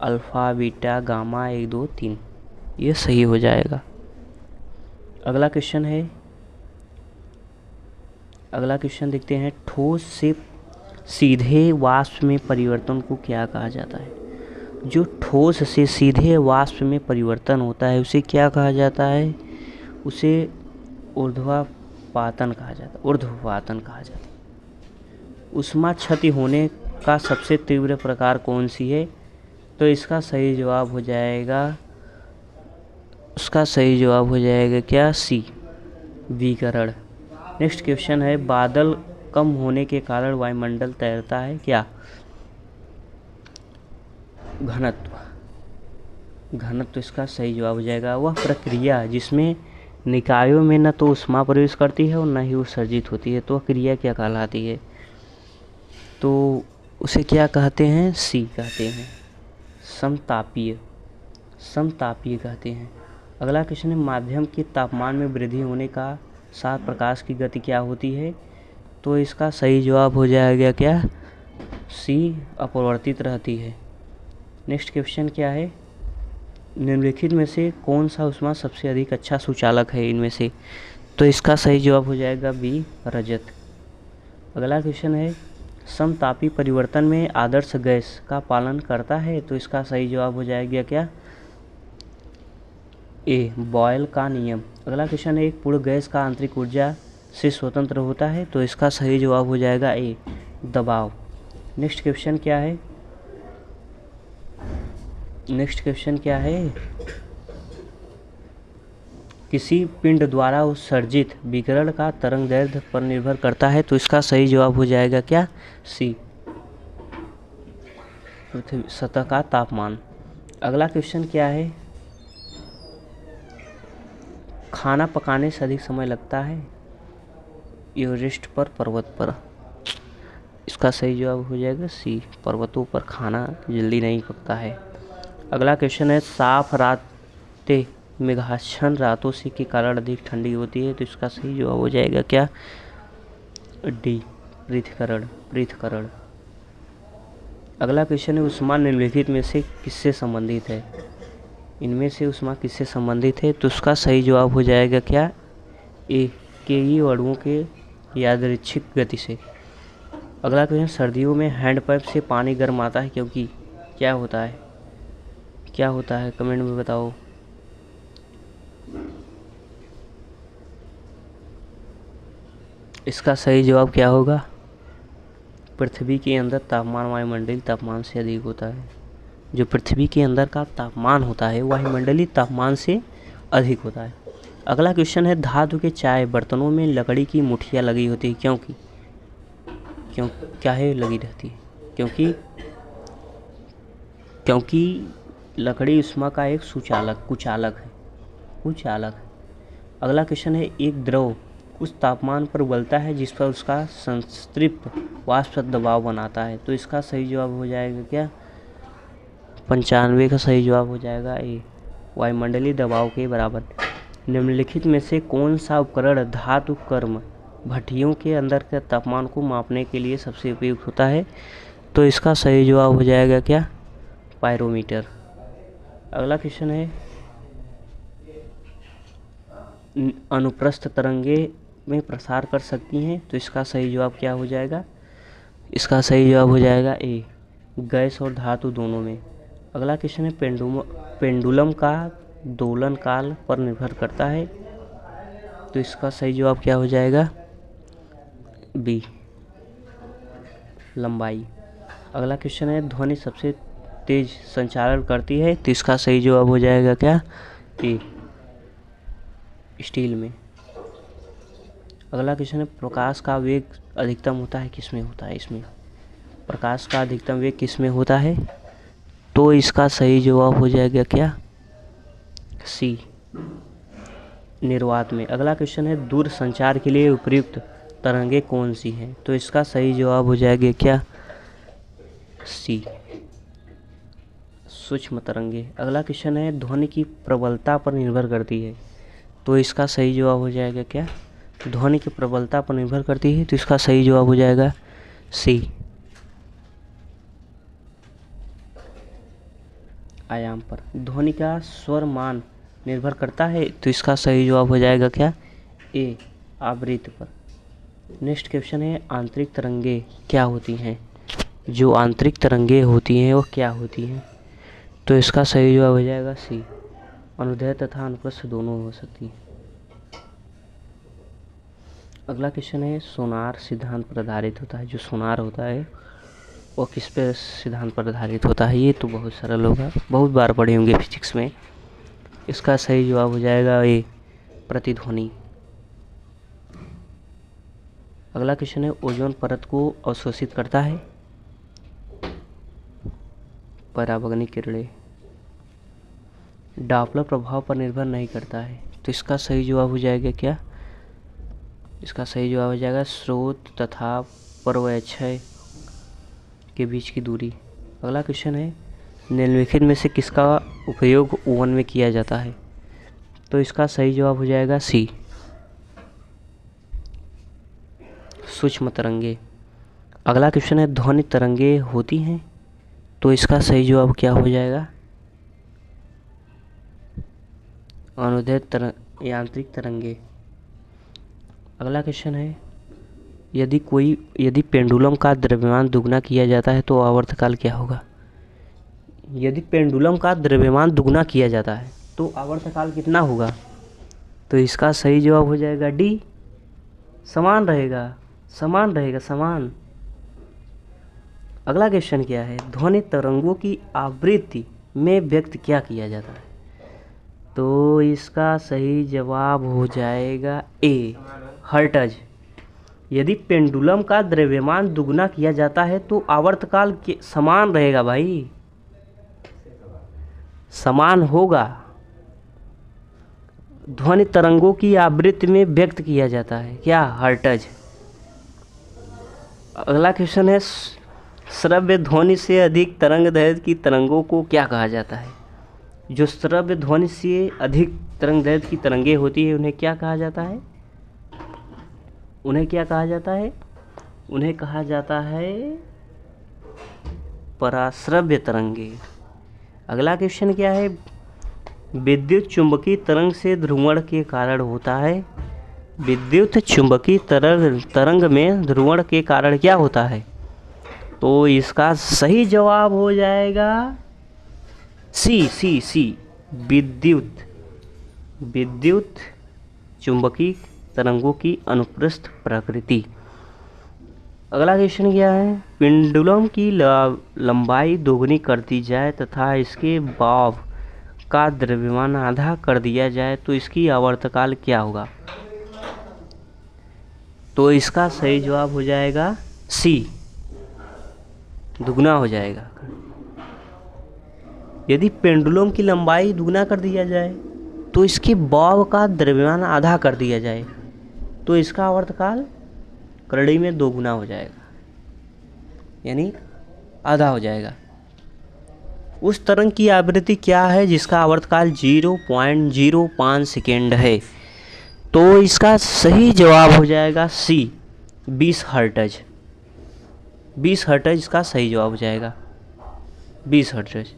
S1: अल्फ़ा, बीटा, गामा 1, 2, 3, ये सही हो जाएगा। अगला क्वेश्चन है, अगला क्वेश्चन देखते हैं, ठोस से सीधे वाष्प में परिवर्तन को क्या कहा जाता है? जो ठोस से सीधे वाष्प में परिवर्तन होता है उसे क्या कहा जाता है? उसे ऊर्ध्वपातन कहा जाता है, ऊर्ध्वपातन कहा जाता है। ऊष्मा क्षति होने का सबसे तीव्र प्रकार कौन सी है? तो इसका सही जवाब हो जाएगा, उसका सही जवाब हो जाएगा क्या? सी, विकिरण। नेक्स्ट क्वेश्चन है, बादल कम होने के कारण वायुमंडल तैरता है क्या? घनत्व। घनत्व इसका सही जवाब हो जाएगा, वह प्रक्रिया जिसमें निकायों में न तो ऊष्मा प्रवेश करती है और न ही उत्सर्जित होती है, तो वह क्रिया क्या कहलाती है? तो उसे क्या कहते हैं? सी कहते हैं, समतापीय। समतापीय कहते हैं। अगला क्वेश्चन है, माध्यम के तापमान में वृद्धि होने का साथ प्रकाश की गति क्या होती है? तो इसका सही जवाब हो जाएगा क्या? सी, अपरिवर्तित रहती है। नेक्स्ट क्वेश्चन क्या है, निम्नलिखित में से कौन सा ऊष्मा सबसे अधिक अच्छा सुचालक है इनमें से? तो इसका सही जवाब हो जाएगा बी, रजत। अगला क्वेश्चन है, समतापी परिवर्तन में आदर्श गैस का पालन करता है? तो इसका सही जवाब हो जाएगा क्या? ए, बॉयल का नियम। अगला क्वेश्चन है, एक पूर्ण गैस का आंतरिक ऊर्जा से स्वतंत्र होता है? तो इसका सही जवाब हो जाएगा ए, दबाव। नेक्स्ट क्वेश्चन क्या है, किसी पिंड द्वारा उत्सर्जित विकिरण का तरंगदैर्घ्य पर निर्भर करता है? तो इसका सही जवाब हो जाएगा क्या? सी, पृथ्वी सतह का तापमान। अगला क्वेश्चन क्या है, खाना पकाने से अधिक समय लगता है एवरेस्ट पर, पर्वत पर? इसका सही जवाब हो जाएगा सी, पर्वतों पर खाना जल्दी नहीं पकता है। अगला क्वेश्चन है, साफ रातें मेघाच्छन्न रातों से के कारण अधिक ठंडी होती है? तो इसका सही जवाब हो जाएगा क्या? डी, पृथक्करण। अगला क्वेश्चन है, ऊष्मा निम्नलिखित में से किससे संबंधित है? इनमें से ऊष्मा किससे संबंधित है? तो उसका सही जवाब हो जाएगा क्या? ए, के अणुओं के यादृच्छिक गति से। अगला क्वेश्चन, सर्दियों में हैंडपंप से पानी गर्म आता है क्योंकि क्या होता है? कमेंट में बताओ। इसका सही जवाब क्या होगा? पृथ्वी के अंदर तापमान वायुमंडलीय तापमान से अधिक होता है। जो पृथ्वी के अंदर का तापमान होता है वायुमंडलीय तापमान से अधिक होता है। अगला क्वेश्चन है, धातु के चाय बर्तनों में लकड़ी की मुठियाँ लगी होती है क्योंकि क्या है लगी रहती है? क्योंकि लकड़ी ऊष्मा का एक कुचालक है। अगला क्वेश्चन है, एक द्रव उस तापमान पर उबलता है जिस पर उसका संतृप्त वाष्प दबाव बनाता है? तो इसका सही जवाब हो जाएगा क्या? 95 का सही जवाब हो जाएगा ए, वायुमंडलीय दबाव के बराबर। निम्नलिखित में से कौन सा उपकरण धातु कर्म भट्टियों के अंदर के तापमान को मापने के लिए सबसे उपयुक्त होता है? तो इसका सही जवाब हो जाएगा क्या? पायरोमीटर। अगला क्वेश्चन है, अनुप्रस्थ तरंगे में प्रसार कर सकती हैं? तो इसका सही जवाब क्या हो जाएगा? इसका सही जवाब हो जाएगा ए, गैस और धातु दोनों में। अगला क्वेश्चन है, पेंडुलम का दोलन काल पर निर्भर करता है? तो इसका सही जवाब क्या हो जाएगा? बी, लंबाई। अगला क्वेश्चन है, ध्वनि सबसे तेज संचालन करती है? तो इसका सही जवाब हो जाएगा क्या? ए, स्टील में। अगला क्वेश्चन है, प्रकाश का वेग अधिकतम होता है किसमें होता है? इसमें प्रकाश का अधिकतम वेग किसमें होता है? तो इसका सही जवाब हो जाएगा क्या? सी, निर्वात में। अगला क्वेश्चन है, दूर संचार के लिए उपयुक्त तरंगे कौन सी हैं? तो इसका सही जवाब हो जाएगा क्या? सी, सूक्ष्म तरंगे। अगला क्वेश्चन है, ध्वनि की प्रबलता पर निर्भर करती है? तो इसका सही जवाब हो जाएगा क्या? ध्वनि की प्रबलता पर निर्भर करती है? तो इसका सही जवाब हो जाएगा सी, आयाम पर। ध्वनि का स्वर मान निर्भर करता है? तो इसका सही जवाब हो जाएगा क्या? ए, आवृत्ति पर। नेक्स्ट क्वेश्चन है, आंतरिक तरंगे क्या होती हैं? जो आंतरिक तरंगे होती हैं वो क्या होती हैं? तो इसका सही जवाब हो जाएगा सी, अनुदैर्घ्य तथा अनुप्रस्थ दोनों हो सकती हैं। अगला क्वेश्चन है, सोनार सिद्धांत पर आधारित होता है? जो सोनार होता है वो किस पे सिद्धांत पर आधारित होता है? ये तो बहुत सरल होगा, बहुत बार पढ़े होंगे फिजिक्स में। इसका सही जवाब हो जाएगा ए, प्रतिध्वनि। अगला क्वेश्चन है, ओजोन परत को अवशोषित करता है? पराबैंगनी किरणें। डॉपलर प्रभाव पर निर्भर नहीं करता है? तो इसका सही जवाब हो जाएगा क्या? इसका सही जवाब हो जाएगा स्रोत तथा पर्वतक्षय के बीच की दूरी। अगला क्वेश्चन है निम्नलिखित में से किसका उपयोग ओवन में किया जाता है? तो इसका सही जवाब हो जाएगा सी, सूक्ष्म तरंगे। अगला क्वेश्चन है ध्वनि तरंगे होती हैं? तो इसका सही जवाब क्या हो जाएगा? अनुदैर्ध्य यांत्रिक तरंगे। अगला क्वेश्चन है यदि पेंडुलम का द्रव्यमान दुगना किया जाता है तो आवर्तकाल क्या होगा? यदि पेंडुलम का द्रव्यमान दुगना किया जाता है तो आवर्तकाल कितना होगा? तो इसका सही जवाब हो जाएगा डी, समान रहेगा, समान रहेगा, समान। अगला क्वेश्चन क्या है ध्वनि तरंगों की आवृत्ति में व्यक्त क्या किया जाता है? तो इसका सही जवाब हो जाएगा ए, हर्ट्ज। यदि पेंडुलम का द्रव्यमान दुगना किया जाता है तो आवर्तकाल समान रहेगा भाई, समान होगा। ध्वनि तरंगों की आवृत्ति में व्यक्त किया जाता है क्या? हर्ट्ज। अगला क्वेश्चन है श्रव्य ध्वनि से अधिक तरंग दैर्ध्य की तरंगों को क्या कहा जाता है? जो श्रव्य ध्वनि से अधिक तरंग दैर्ध्य की तरंगें होती है उन्हें क्या कहा जाता है? उन्हें क्या कहा जाता है? उन्हें कहा जाता है पराश्रव्य तरंगे। अगला क्वेश्चन क्या है विद्युत चुंबकीय तरंग से ध्रुवण के कारण होता है? विद्युत चुंबकीय तरंग में ध्रुवण के कारण क्या होता है? तो इसका सही जवाब हो जाएगा सी, सी, सी, विद्युत चुंबकीय तरंगों की अनुप्रस्थ प्रकृति। अगला क्वेश्चन क्या है पेंडुलम की लंबाई दोगुनी कर दी जाए तथा इसके बॉब का द्रव्यमान आधा कर दिया जाए तो इसकी आवर्तकाल क्या होगा? तो इसका सही जवाब हो जाएगा सी, दुगना हो जाएगा। यदि पेंडुलम की लंबाई दुगना कर दिया जाए तो इसके बॉब का द्रव्यमान आधा कर दिया जाए तो इसका आवर्तकाल करड़ी में दोगुना हो जाएगा, यानी आधा हो जाएगा। उस तरंग की आवृत्ति क्या है जिसका आवर्तकाल 0.05 सेकेंड है? तो इसका सही जवाब हो जाएगा सी, 20 हर्ट्ज। 20 हर्ट्ज इसका सही जवाब हो जाएगा, 20 हर्ट्ज।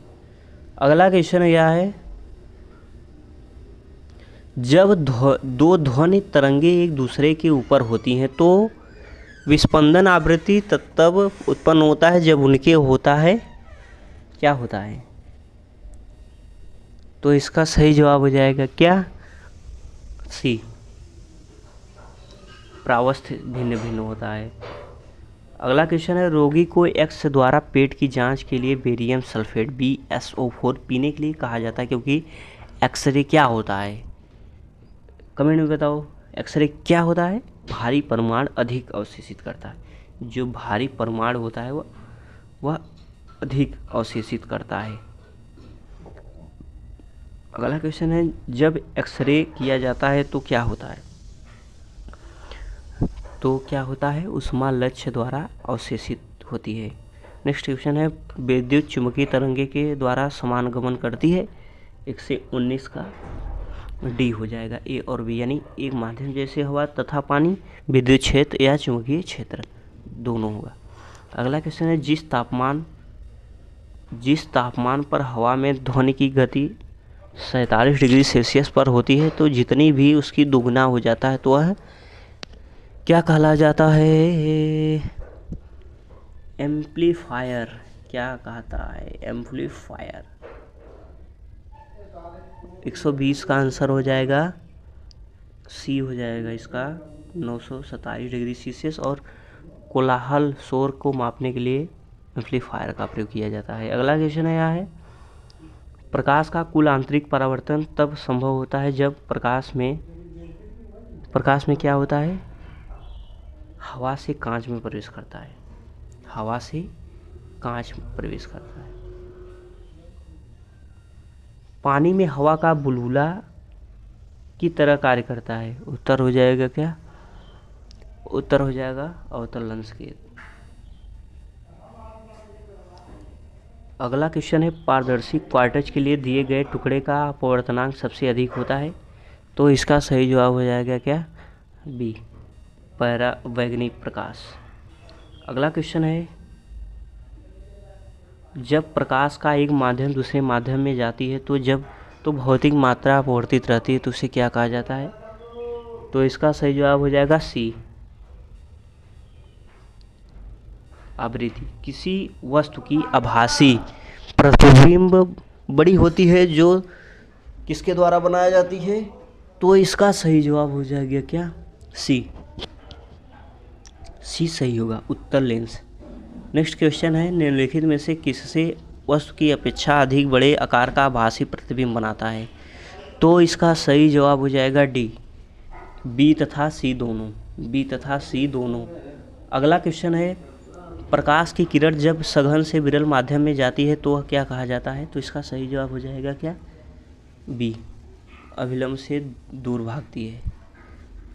S1: अगला क्वेश्चन क्या है जब दो ध्वनि तरंगे एक दूसरे के ऊपर होती हैं तो विस्पंदन आवृत्ति तब उत्पन्न होता है जब उनके होता है क्या होता है? तो इसका सही जवाब हो जाएगा क्या? सी, प्रावस्थ भिन्न भिन्न होता है। अगला क्वेश्चन है रोगी को एक्स द्वारा पेट की जांच के लिए बेरियम सल्फेट BSO4 पीने के लिए कहा जाता है क्योंकि एक्सरे क्या होता है? कमेंट में बताओ एक्सरे क्या होता है? भारी परमाणु अधिक अवशोषित करता है। जो भारी परमाणु होता है वह अधिक अवशोषित करता है। अगला क्वेश्चन है जब एक्सरे किया जाता है तो क्या होता है? तो क्या होता है उष्मा लक्ष्य द्वारा अवशोषित होती है। नेक्स्ट क्वेश्चन है विद्युत चुंबकीय तरंगे के द्वारा समान गमन करती है? 119 का डी हो जाएगा, ए और बी, यानी एक माध्यम जैसे हवा तथा पानी, विद्युत क्षेत्र या चुंबकीय क्षेत्र दोनों होगा। अगला क्वेश्चन है जिस तापमान पर हवा में ध्वनि की गति 47 डिग्री सेल्सियस पर होती है तो जितनी भी उसकी दोगुना हो जाता है तो वह क्या कहला जाता है? एम्पलीफायर। क्या कहता है? एम्पलीफायर। 120 का आंसर हो जाएगा सी हो जाएगा इसका 927 डिग्री सेल्सियस। और कोलाहल शोर को मापने के लिए एम्पलीफायर का प्रयोग किया जाता है। अगला क्वेश्चन है यहाँ है प्रकाश का कुल आंतरिक परावर्तन तब संभव होता है जब प्रकाश में क्या होता है? हवा से कांच में प्रवेश करता है, हवा से कांच में प्रवेश करता है। पानी में हवा का बुलबुला की तरह कार्य करता है? उत्तर हो जाएगा क्या? उत्तर हो जाएगा अवतल लेंस के। अगला क्वेश्चन है, पारदर्शी क्वार्टज के लिए दिए गए टुकड़े का अपवर्तनांक सबसे अधिक होता है? तो इसका सही जवाब हो जाएगा क्या? बी, परावैंगनिक प्रकाश। अगला क्वेश्चन है, जब प्रकाश का एक माध्यम दूसरे माध्यम में जाती है तो भौतिक मात्रा अपवर्तित रहती है, तो उसे क्या कहा जाता है? तो इसका सही जवाब हो जाएगा सी, आवृत्ति। किसी वस्तु की आभासी प्रतिबिंब बड़ी होती है जो किसके द्वारा बनाया जाती है? तो इसका सही जवाब हो जाएगा क्या? सी, सी सही होगा, उत्तल लेंस। नेक्स्ट क्वेश्चन है, निम्नलिखित में से किससे वस्तु की अपेक्षा अधिक बड़े आकार का आभासी प्रतिबिंब बनाता है? तो इसका सही जवाब हो जाएगा डी, बी तथा सी दोनों, बी तथा सी दोनों। अगला क्वेश्चन है, प्रकाश की किरण जब सघन से विरल माध्यम में जाती है तो वह क्या कहा जाता है? तो इसका सही जवाब हो जाएगा क्या? बी, अभिलंब से दूर भागती है।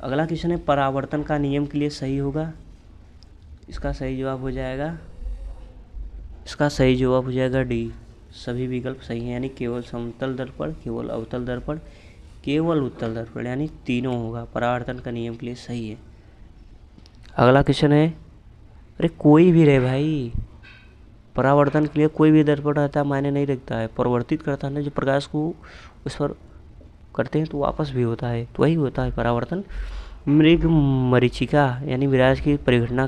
S1: अगला क्वेश्चन है, परावर्तन का नियम के लिए सही होगा? इसका सही जवाब हो जाएगा, इसका सही जवाब हो जाएगा डी, सभी विकल्प सही हैं, यानी केवल समतल दर्पण, केवल अवतल दर्पण, केवल उत्तल दर्पण, यानी तीनों होगा। परावर्तन का नियम के लिए सही है। अगला क्वेश्चन है, अरे कोई भी रहे भाई, परावर्तन के लिए कोई भी दर्पण रहता है मायने नहीं रखता है, परिवर्तित करता है ना, जो प्रकाश को उस पर करते हैं तो वापस भी होता है, तो वही होता है परावर्तन। मृग मरीचिका यानी विराज की परिघटना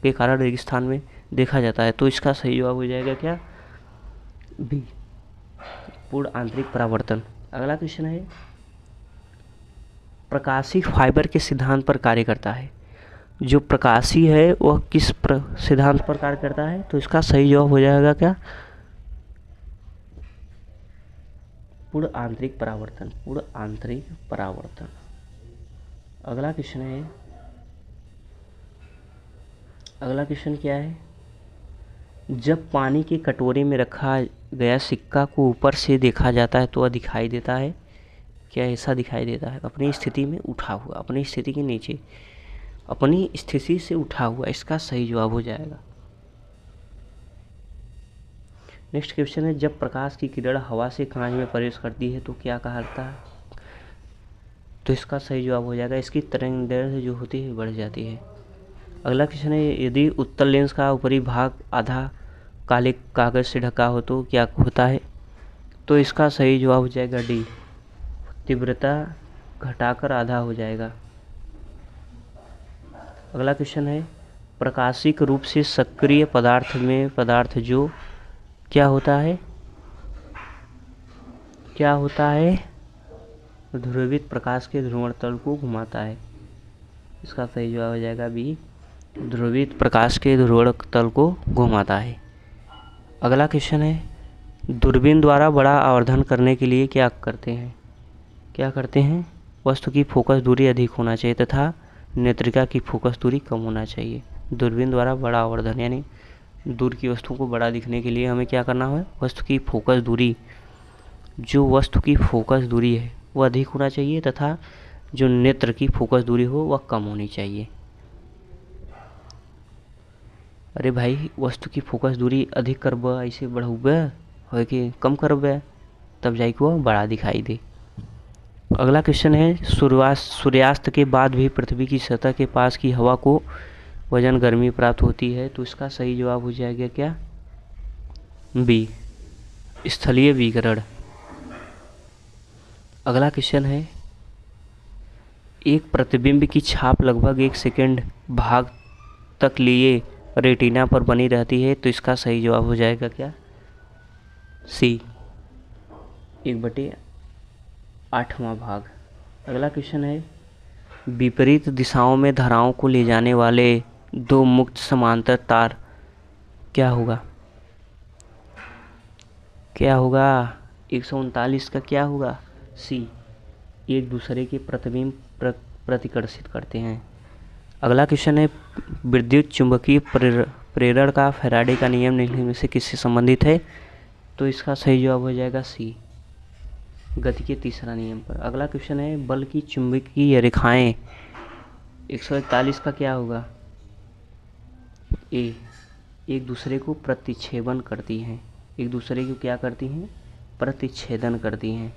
S1: के कारण रेगिस्तान में देखा जाता है, तो इसका सही जवाब हो जाएगा क्या? बी, पूर्ण आंतरिक परावर्तन। अगला क्वेश्चन है, प्रकाशी फाइबर के सिद्धांत पर कार्य करता है? जो प्रकाशी है वह किस सिद्धांत पर कार्य करता है? तो इसका सही जवाब हो जाएगा क्या? पूर्ण आंतरिक परावर्तन, पूर्ण आंतरिक परावर्तन। अगला क्वेश्चन है, अगला क्वेश्चन क्या है, जब पानी के कटोरे में रखा गया सिक्का को ऊपर से देखा जाता है तो वह दिखाई देता है? क्या ऐसा दिखाई देता है? अपनी स्थिति में उठा हुआ, अपनी स्थिति के नीचे, अपनी स्थिति से उठा हुआ, इसका सही जवाब हो जाएगा। नेक्स्ट क्वेश्चन है, जब प्रकाश की किरण हवा से कांच में प्रवेश करती है तो क्या कहलाता है? तो इसका सही जवाब हो जाएगा, इसकी तरंगदैर्घ्य जो होती है बढ़ जाती है। अगला क्वेश्चन है, यदि उत्तल लेंस का ऊपरी भाग आधा काले कागज से ढका हो तो क्या होता है? तो इसका सही जवाब हो जाएगा डी, तीव्रता घटाकर आधा हो जाएगा। अगला क्वेश्चन है, प्रकाशिक रूप से सक्रिय पदार्थ में पदार्थ जो क्या होता है? क्या होता है? ध्रुवित प्रकाश के ध्रुवण तल को घुमाता है। इसका सही जवाब हो जाएगा बी, ध्रुवित प्रकाश के ध्रुवण तल को घुमाता है। अगला क्वेश्चन है, दूरबीन द्वारा बड़ा आवर्धन करने के लिए क्या करते हैं? क्या करते हैं? वस्तु की फोकस दूरी अधिक होना चाहिए तथा नेत्रिका की फोकस दूरी कम होना चाहिए। दूरबीन द्वारा बड़ा आवर्धन यानी दूर की वस्तु को बड़ा दिखने के लिए हमें क्या करना है? वस्तु की फोकस दूरी, जो वस्तु की फोकस दूरी है वह अधिक होना चाहिए तथा जो नेत्र की फोकस दूरी हो वह कम होनी चाहिए। अरे भाई, वस्तु की फोकस दूरी अधिक करब ऐसे बढ़ाऊबे हो कि कम करबे, तब जाके वह बड़ा दिखाई दे। अगला क्वेश्चन है, सूर्यास्त के बाद भी पृथ्वी की सतह के पास की हवा को वजन गर्मी प्राप्त होती है, तो इसका सही जवाब हो जाएगा क्या? बी, स्थलीय विकिरण। अगला क्वेश्चन है, एक प्रतिबिंब की छाप लगभग 1 सेकंड भाग तक लिए रेटिना पर बनी रहती है, तो इसका सही जवाब हो जाएगा क्या? सी, 1/8वां भाग। अगला क्वेश्चन है, विपरीत दिशाओं में धाराओं को ले जाने वाले दो मुक्त समांतर तार क्या होगा? क्या होगा? 139 का क्या होगा? सी, एक दूसरे के प्रतिबिंब प्रतिकर्षित करते हैं। अगला क्वेश्चन है, विद्युत चुंबकीय प्रेरण का फैराडे का नियम निम्नलिखित में से किससे संबंधित है? तो इसका सही जवाब हो जाएगा सी, गति के तीसरा नियम पर। अगला क्वेश्चन है बल की चुंबकीय रेखाएं 141 का क्या होगा? ए, एक दूसरे को प्रतिच्छेदन करती हैं। एक दूसरे को क्या करती हैं? प्रतिच्छेदन करती हैं।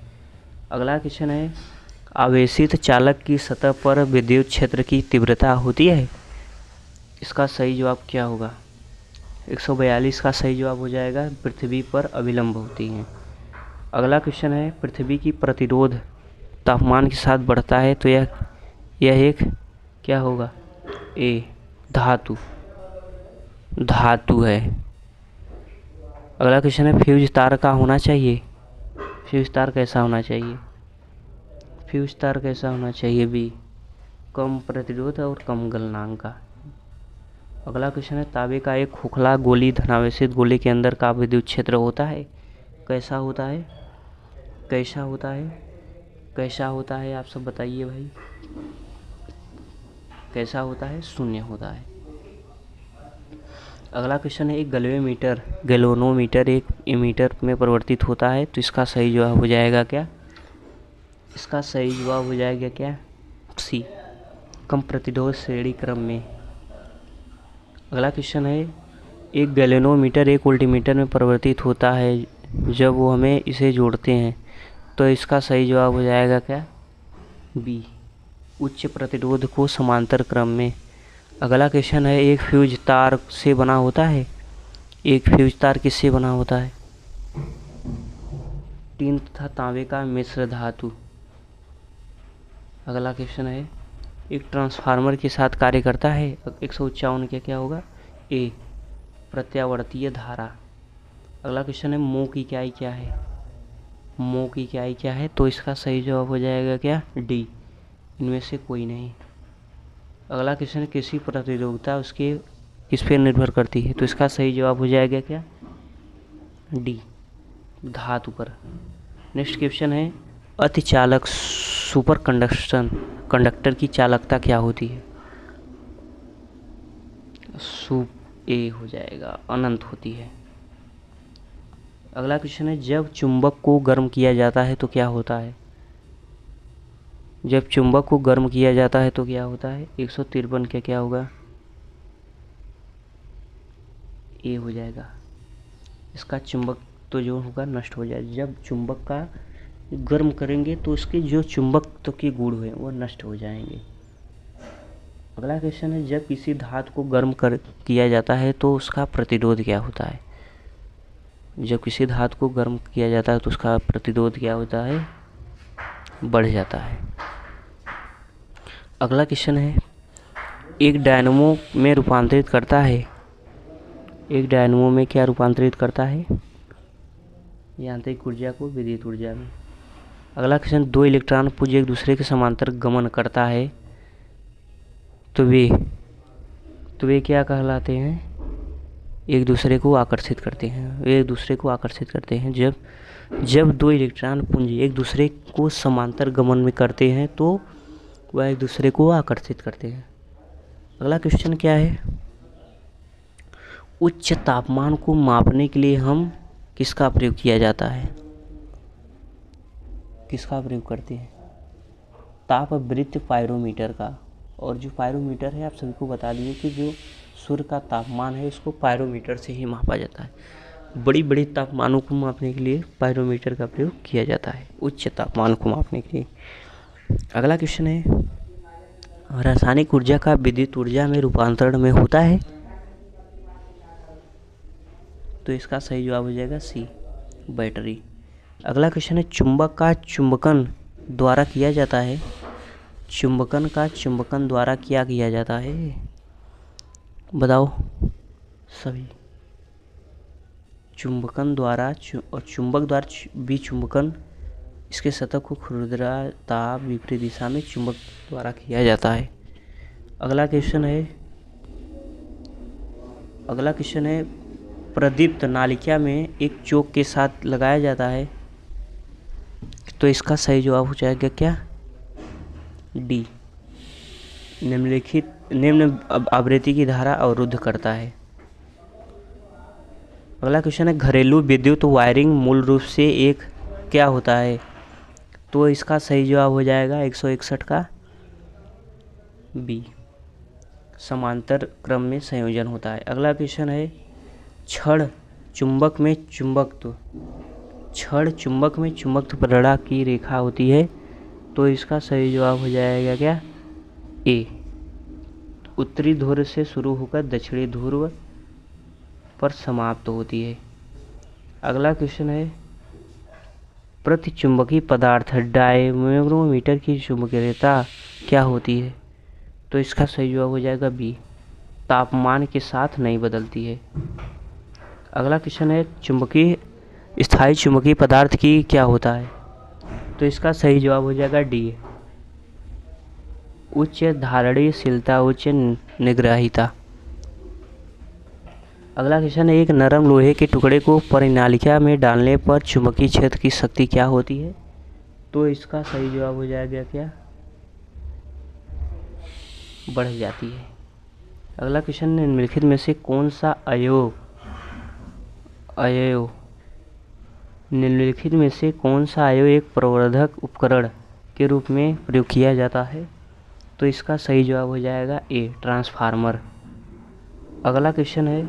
S1: अगला क्वेश्चन है आवेशित चालक की सतह पर विद्युत क्षेत्र की तीव्रता होती है। इसका सही जवाब क्या होगा? 142 का सही जवाब हो जाएगा पृथ्वी पर अभिलंब होती हैं। अगला क्वेश्चन है पृथ्वी की प्रतिरोध तापमान के साथ बढ़ता है तो यह एक क्या होगा? ए, धातु है। अगला क्वेश्चन है फ्यूज तार का होना चाहिए। फ्यूज तार कैसा होना चाहिए? फ्यूज तार कैसा होना चाहिए? बी, कम प्रतिरोध और कम गलनांक का। अगला क्वेश्चन है तांबे का एक खोखला गोली धनावेशित गोले के अंदर का विद्युत क्षेत्र होता है। कैसा होता है? कैसा होता है? कैसा होता है? आप सब बताइए भाई। कैसा होता है? शून्य होता है। अगला क्वेश्चन है एक गैल्वेनोमीटर एक एमीटर में परिवर्तित होता है तो इसका सही जवाब हो जाएगा क्या? इसका सही जवाब हो जाएगा क्या? सी, कम प्रतिरोध श्रेणी क्रम में। अगला क्वेश्चन है एक गैल्वेनोमीटर एक वोल्टमीटर में परिवर्तित होता है जब वो हमें इसे जोड़ते हैं तो इसका सही जवाब हो जाएगा क्या? बी, उच्च प्रतिरोध को समांतर क्रम में। अगला क्वेश्चन है एक फ्यूज तार से बना होता है। एक फ्यूज तार किससे बना होता है? टीन तथा तांबे का मिश्र धातु। अगला क्वेश्चन है एक ट्रांसफार्मर के साथ कार्य करता है। 151 के क्या होगा? ए, प्रत्यावर्तीय धारा। अगला क्वेश्चन है मोह की इकाई क्या है? मोह की इकाई क्या है? तो इसका सही जवाब हो जाएगा क्या? डी, इनमें से कोई नहीं। अगला क्वेश्चन है किसी प्रतिरोधकता उसके किस पर निर्भर करती है तो इसका सही जवाब हो जाएगा क्या? डी, धातु पर। नेक्स्ट क्वेश्चन है अतिचालक सुपर कंडक्टर की चालकता क्या होती है? ए हो जाएगा, अनंत होती है। अगला क्वेश्चन है जब चुंबक को गर्म किया जाता है तो क्या होता है? जब चुंबक को गर्म किया जाता है तो क्या होता है? 153 के क्या होगा? ए हो जाएगा। इसका चुंबक तो जो होगा नष्ट हो जाएगा। जब चुंबक का गर्म करेंगे तो उसके जो चुंबकत्व के गुण हुए वो नष्ट हो जाएंगे। अगला क्वेश्चन है जब किसी धातु को गर्म किया जाता है तो उसका प्रतिरोध क्या होता है? जब किसी धातु को गर्म किया जाता है तो उसका प्रतिरोध क्या होता है? बढ़ जाता है। अगला क्वेश्चन है एक डायनेमो में रूपांतरित करता है। एक डायनेमो में क्या रूपांतरित करता है? यांत्रिक ऊर्जा को विद्युत ऊर्जा में। अगला क्वेश्चन दो इलेक्ट्रॉन पुंज एक दूसरे के समांतर गमन करता है तो वे क्या कहलाते हैं? एक दूसरे को आकर्षित करते हैं। वे एक दूसरे को आकर्षित करते हैं। जब दो इलेक्ट्रॉन पुंज एक दूसरे को समांतर गमन में करते हैं तो वह एक दूसरे को आकर्षित करते हैं। अगला क्वेश्चन क्या है उच्च तापमान को मापने के लिए हम किसका प्रयोग किया जाता है? किसका प्रयोग करते हैं? तापवृत्त पायरोमीटर का। और जो पायरोमीटर है आप सभी को बता दिए कि जो सूर्य का तापमान है उसको पायरोमीटर से ही मापा जाता है। बड़ी बड़ी तापमानों को मापने के लिए पायरोमीटर का प्रयोग किया जाता है, उच्च तापमान को मापने के लिए। अगला क्वेश्चन है रासायनिक ऊर्जा का विद्युत ऊर्जा में रूपांतरण में होता है तो इसका सही जवाब हो जाएगा सी, बैटरी। अगला क्वेश्चन है चुंबक का चुंबकन द्वारा किया जाता है। चुंबकन का चुंबकन द्वारा क्या किया जाता है? बताओ सभी। चुंबकन द्वारा और चुंबक द्वारा विचुंबकन इसके सतह को खुरदराता विपरीत दिशा में चुंबक द्वारा किया जाता है। अगला क्वेश्चन है प्रदीप्त नालिका में एक चोक के साथ लगाया जाता है तो इसका सही जवाब हो जाएगा क्या? डी, निम्न आवृत्ति की धारा अवरुद्ध करता है। अगला क्वेश्चन है घरेलू विद्युत वायरिंग मूल रूप से एक क्या होता है? तो इसका सही जवाब हो जाएगा 161 का बी, समांतर क्रम में संयोजन होता है। अगला क्वेश्चन है छड़ चुंबक में चुंबकत्व, छड़ चुंबक में चुंबकत्व प्रेरणा की रेखा होती है, तो इसका सही जवाब हो जाएगा क्या, ए, उत्तरी ध्रुव से शुरू होकर दक्षिणी ध्रुव पर समाप्त होती है। अगला क्वेश्चन है प्रतिचुंबकीय पदार्थ डायनैमोमीटर की चुंबकीयता क्या होती है, तो इसका सही जवाब हो जाएगा बी, तापमान के साथ नहीं बदलती है। अगला क्वेश्चन है चुंबकीय स्थायी चुंबकीय पदार्थ की क्या होता है, तो इसका सही जवाब हो जाएगा डी, उच्च धारणीयशीलता, उच्च निग्राहिता। अगला क्वेश्चन है एक नरम लोहे के टुकड़े को परिनालिका में डालने पर चुंबकीय क्षेत्र की शक्ति क्या होती है, तो इसका सही जवाब हो जाएगा क्या, बढ़ जाती है। अगला क्वेश्चन निम्नलिखित में से कौन सा अवयव निम्नलिखित में से कौन सा अवयव एक प्रवर्धक उपकरण के रूप में प्रयोग किया जाता है, तो इसका सही जवाब हो जाएगा ए, ट्रांसफार्मर। अगला क्वेश्चन है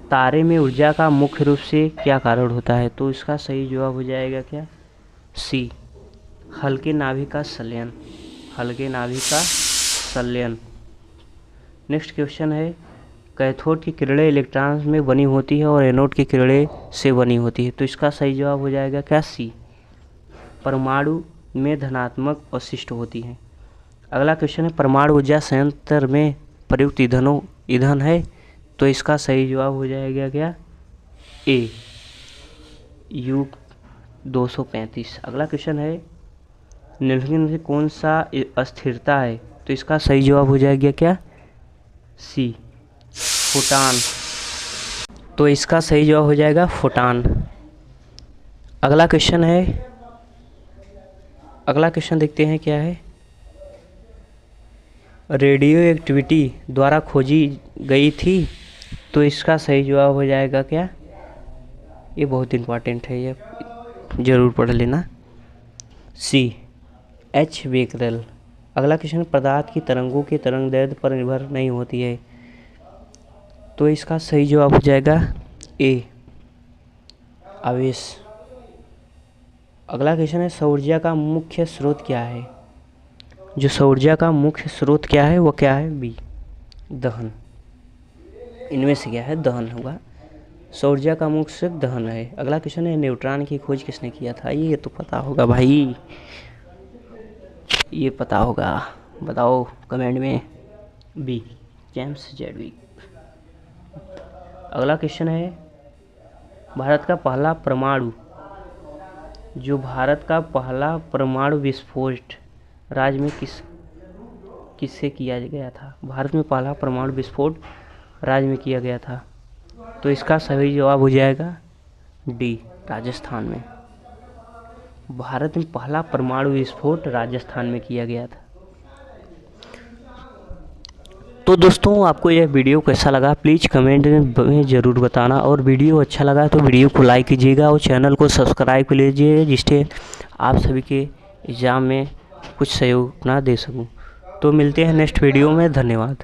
S1: तारे में ऊर्जा का मुख्य रूप से क्या कारण होता है, तो इसका सही जवाब हो जाएगा क्या, सी, हल्के नाभिक का संलयन, हल्के नाभिक का संलयन। नेक्स्ट क्वेश्चन है कैथोड की किरणें इलेक्ट्रॉन में बनी होती है और एनोड की किरणें से बनी होती है, तो इसका सही जवाब हो जाएगा क्या, सी, परमाणु में धनात्मक अवशिष्ट होती हैं। अगला क्वेश्चन है परमाणु ऊर्जा संयंत्र में प्रयुक्त ईंधन है, तो इसका सही जवाब हो जाएगा क्या, ए, U-235। अगला क्वेश्चन है निम्नलिखित में से कौन सा अस्थिरता है, तो इसका सही जवाब हो जाएगा क्या, सी, फोटान, तो इसका सही जवाब हो जाएगा फोटान। अगला क्वेश्चन देखते हैं क्या है, रेडियो एक्टिविटी द्वारा खोजी गई थी, तो इसका सही जवाब हो जाएगा क्या, ये बहुत इम्पोर्टेंट है, ये जरूर पढ़ लेना, सी, एच बेकरेल। अगला क्वेश्चन पदार्थ की तरंगों के तरंगदैर्ध्य पर निर्भर नहीं होती है, तो इसका सही जवाब हो जाएगा ए, आवेश। अगला क्वेश्चन है सौर ऊर्जा का मुख्य स्रोत क्या है, जो सौर ऊर्जा का मुख्य स्रोत क्या है वो क्या है, बी, दहन। इनमें से क्या है, दहन होगा, सौर ऊर्जा का मुख्य स्रोत दहन है। अगला क्वेश्चन है न्यूट्रॉन की खोज किसने किया था, ये तो पता होगा भाई, ये पता होगा, बताओ कमेंट में, बी, जेम्स चैडविक। अगला क्वेश्चन है भारत का पहला परमाणु विस्फोट राज्य में किससे किया गया था, भारत में पहला परमाणु विस्फोट राज्य में किया गया था, तो इसका सही जवाब हो जाएगा डी, राजस्थान में। भारत में पहला परमाणु विस्फोट राजस्थान में किया गया था। तो दोस्तों आपको यह वीडियो कैसा लगा प्लीज़ कमेंट में ज़रूर बताना, और वीडियो अच्छा लगा तो वीडियो को लाइक कीजिएगा और चैनल को सब्सक्राइब कर लीजिए, जिससे आप सभी के एग्ज़ाम में कुछ सहयोग अपना दे सकूं। तो मिलते हैं नेक्स्ट वीडियो में, धन्यवाद।